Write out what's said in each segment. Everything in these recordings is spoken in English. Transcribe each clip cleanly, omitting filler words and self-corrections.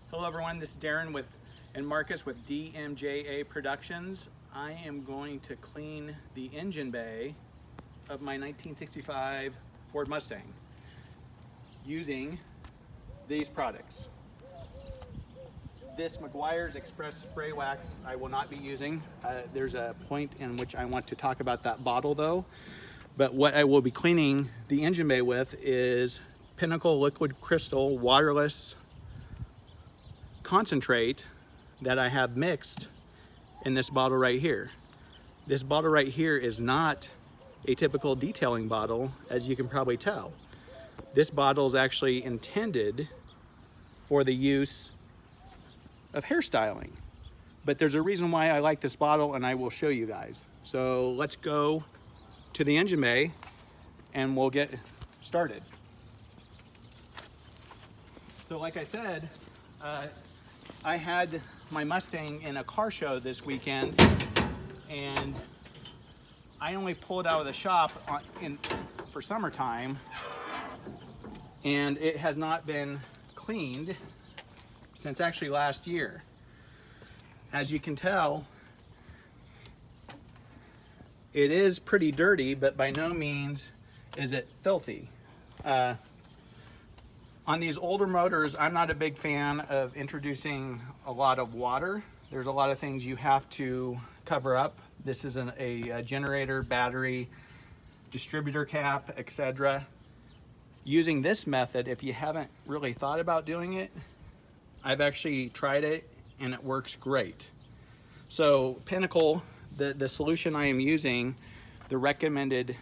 Hello everyone, this is Darren and Marcus with DMJA Productions. I am going to clean the engine bay of my 1965 Ford Mustang using these products. This Meguiar's Express Spray Wax I will not be using. There's a point in which I want to talk about that bottle though. But what I will be cleaning the engine bay with is Pinnacle Liquid Crystal Waterless Concentrate that I have mixed in this bottle right here. This bottle right here is not a typical detailing bottle, as you can probably tell. This bottle is actually intended for the use of hairstyling. But there's a reason why I like this bottle, and I will show you guys. So let's go to the engine bay and we'll get started. So like I said, I had my Mustang in a car show this weekend, and I only pulled out of the shop for summertime, and it has not been cleaned since actually last year. As you can tell, it is pretty dirty, but by no means is it filthy. On these older motors, I'm not a big fan of introducing a lot of water. There's a lot of things you have to cover up. This is a generator, battery, distributor cap, etc. Using this method, if you haven't really thought about doing it, I've actually tried it and it works great. So Pinnacle, the solution I am using, the recommended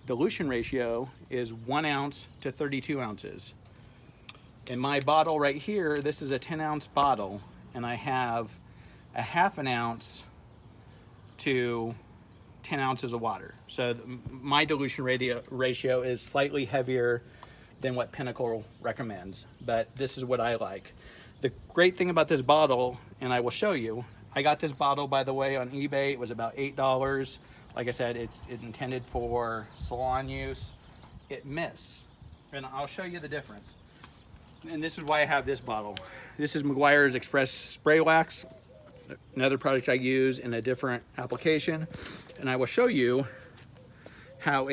dilution ratio is 1 ounce to 32 ounces. In my bottle right here, this is a 10-ounce bottle, and I have a ½ ounce to 10 ounces of water. So my dilution ratio is slightly heavier than what Pinnacle recommends, but this is what I like. The great thing about this bottle, and I will show you, I got this bottle, by the way, on eBay. It was about $8. Like I said, it's intended for salon use. It mists, and I'll show you the difference. And this is why I have this bottle. This is Meguiar's Express Spray Wax, another product I use in a different application. And I will show you how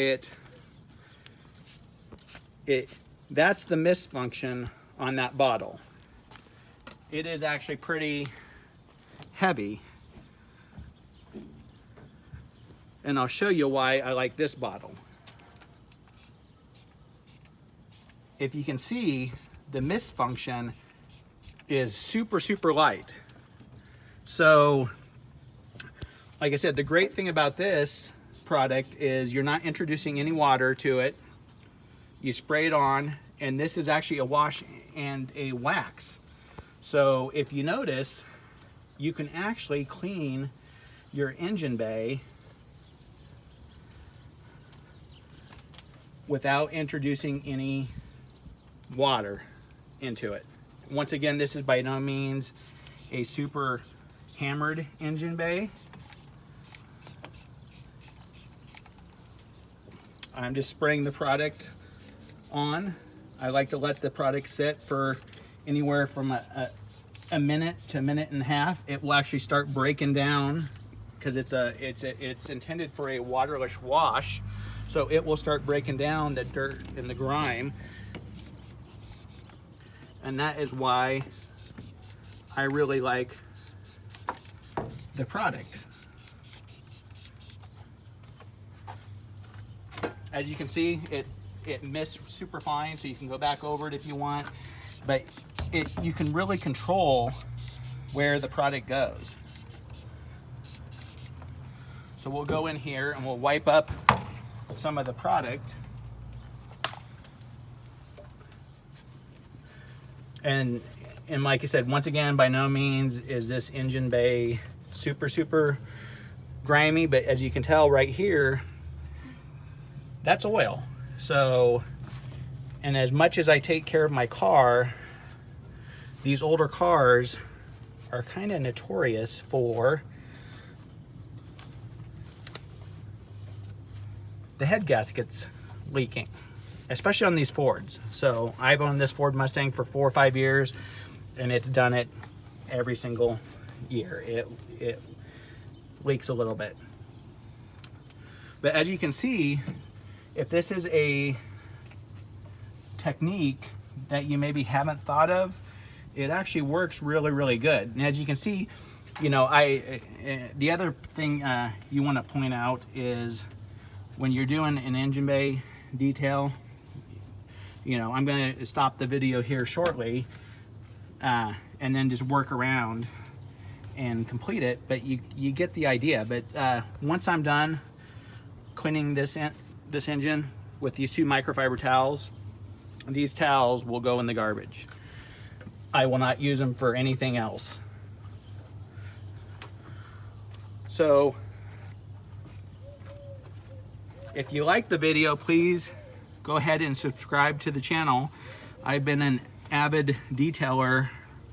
that's the mist function on that bottle. It is actually pretty heavy. And I'll show you why I like this bottle. If you can see, the mist function is super light. So like I said, the great thing about this product is you're not introducing any water to it. You spray it on, and this is actually a wash and a wax. So if you notice, you can actually clean your engine bay without introducing any water into it. Once again, this is by no means a super hammered engine bay. I'm just spraying the product on. I like to let the product sit for anywhere from a minute to a minute and a half. It will actually start breaking down because it's intended for a waterless wash, so it will start breaking down the dirt and the grime. And that is why I really like the product. As you can see, it mists super fine, so you can go back over it if you want, but you can really control where the product goes. So we'll go in here and we'll wipe up some of the product. And like I said, once again, by no means is this engine bay super grimy, but as you can tell right here, that's oil. So, and as much as I take care of my car, these older cars are kind of notorious for the head gaskets leaking, especially on these Fords. So I've owned this Ford Mustang for 4 or 5 years, and it's done it every single year. It leaks a little bit. But as you can see, if this is a technique that you maybe haven't thought of, it actually works really, really good. And as you can see, you know, the other thing you want to point out is when you're doing an engine bay detail, you know, I'm going to stop the video here shortly and then just work around and complete it, but you get the idea. But once I'm done cleaning this engine with these 2 microfiber towels, these towels will go in the garbage. I will not use them for anything else. So if you like the video, please go ahead and subscribe to the channel. I've been an avid detailer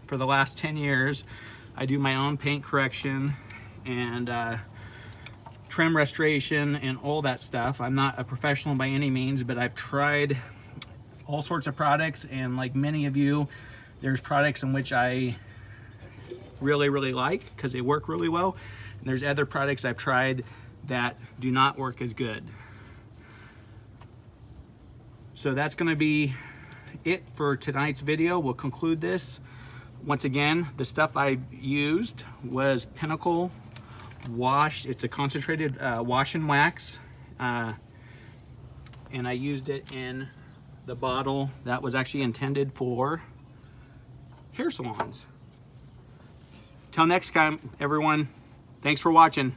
for the last 10 years. I do my own paint correction and trim restoration and all that stuff. I'm not a professional by any means, but I've tried all sorts of products, and like many of you, there's products in which I really, really like because they work really well. And there's other products I've tried that do not work as good. So that's going to be it for tonight's video. We'll conclude this. Once again, the stuff I used was Pinnacle Wash. It's a concentrated wash and wax. And I used it in the bottle that was actually intended for hair salons. Till next time, everyone, thanks for watching.